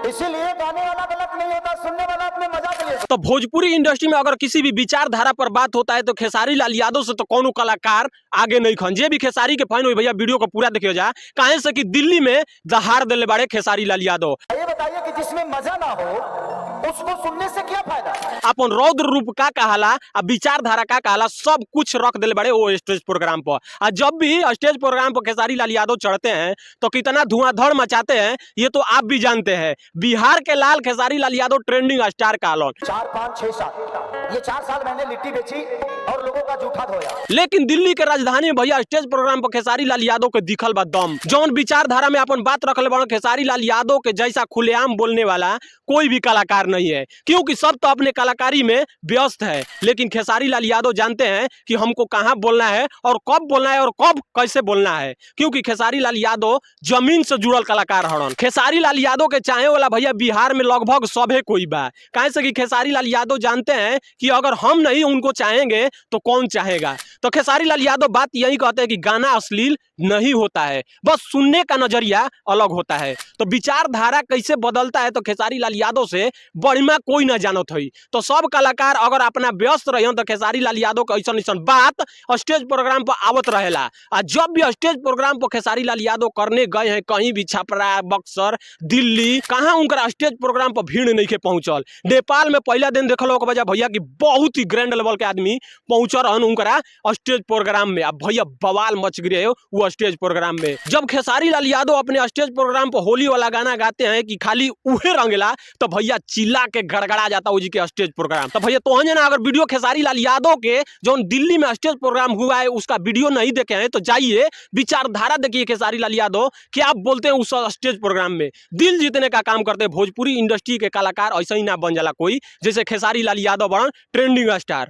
इसीलिए गाने वाला गलत नहीं होता, सुनने वाला अपने मजा के लिए। तो भोजपुरी इंडस्ट्री में अगर किसी भी विचारधारा पर बात होता है तो खेसारी लाल यादव से तो कौन कलाकार आगे नहीं खन। जे भी खेसारी के फैन हो भैया वीडियो को पूरा देखियो जा, काहे से कि दिल्ली में दहाड़ दिले बड़े खेसारी लाल यादव। ये बताइए कि जिसमें मजा ना हो उसको सुनने से क्या फायदा। अपन रौद्र रूप का कहाला आ विचारधारा का कहाला सब कुछ रख दिले बड़े वो स्टेज प्रोग्राम पर। और जब भी स्टेज प्रोग्राम पर खेसारी लाल यादव चढ़ते हैं तो कितना धुआंधड़ मचाते हैं ये तो आप भी जानते हैं। बिहार के लाल खेसारी लाल यादव ट्रेंडिंग स्टार कहलन। 4 5 6 7 ये 4 साल मैंने लिट्टी बेची और लोगों का जूठा धोया। लेकिन दिल्ली के राजधानी में भैया स्टेज प्रोग्राम पर खेसारी लाल यादव के दिखल बा दम। जौन विचारधारा में अपन बात रखले बड़ा खेसारी लाल यादव के जैसा खुलेआम बोलने वाला कोई भी कलाकार नहीं है, क्योंकि सब तो अपने कलाकारी में व्यस्त है। लेकिन खेसारी लाल यादव जानते हैं कि हमको कहां बोलना है और कब बोलना है और कब कैसे बोलना है, क्योंकि खेसारी लाल यादव जमीन से जुड़ल कलाकार हड़न। खेसारी लाल यादव के चाहे वाला भैया बिहार में लगभग सभे कोई बा, काहे से कि खेसारी लाल यादव जानते हैं कि अगर हम नहीं उनको चाहेंगे तो कौन चाहेगा। तो खेसारी लाल यादव बात यही कहते हैं कि गाना अश्लील नहीं होता है, बस सुनने का नजरिया अलग होता है। तो विचारधारा कैसे बदलता है तो खेसारी लाल यादव से बढ़िया कोई ना जानत है। तो सब कलाकार अगर अपना व्यस्त रहे तो खेसारी लाल यादव के ऐसा ऐसा बात स्टेज प्रोग्राम पर आवत रहेला। और जब भी स्टेज प्रोग्राम पर खेसारी लाल यादव करने गए हैं कहीं भी छपरा बक्सर दिल्ली, कहाँ उनका स्टेज प्रोग्राम पर भीड़ नहीं के पहुंचल। नेपाल में पहला दिन देखल वजह भैया की बहुत ही ग्रैंड लेवल के आदमी पहुंचल रहन उनका स्टेज प्रोग्राम में। अब भैया बवाल मच गए वो स्टेज प्रोग्राम में। जब खेसारी लाल यादव अपने स्टेज प्रोग्राम पर होली वाला गाना गाते हैं कि खाली उहे रंगला तो भैया चिल्ला के गड़गड़ा जाता है जी के स्टेज प्रोग्राम। तो भैया तो ना अगर वीडियो खेसारी लाल यादव के जो दिल्ली में स्टेज प्रोग्राम हुआ है उसका वीडियो नहीं देखे हैं तो जाइए विचारधारा देखिए खेसारी लाल यादव क्या बोलते हैं उस स्टेज प्रोग्राम में। दिल जीतने का काम करते हैं। भोजपुरी इंडस्ट्री के कलाकार ऐसा ही ना बन जाला कोई, जैसे खेसारी लाल यादव बन ट्रेंडिंग स्टार।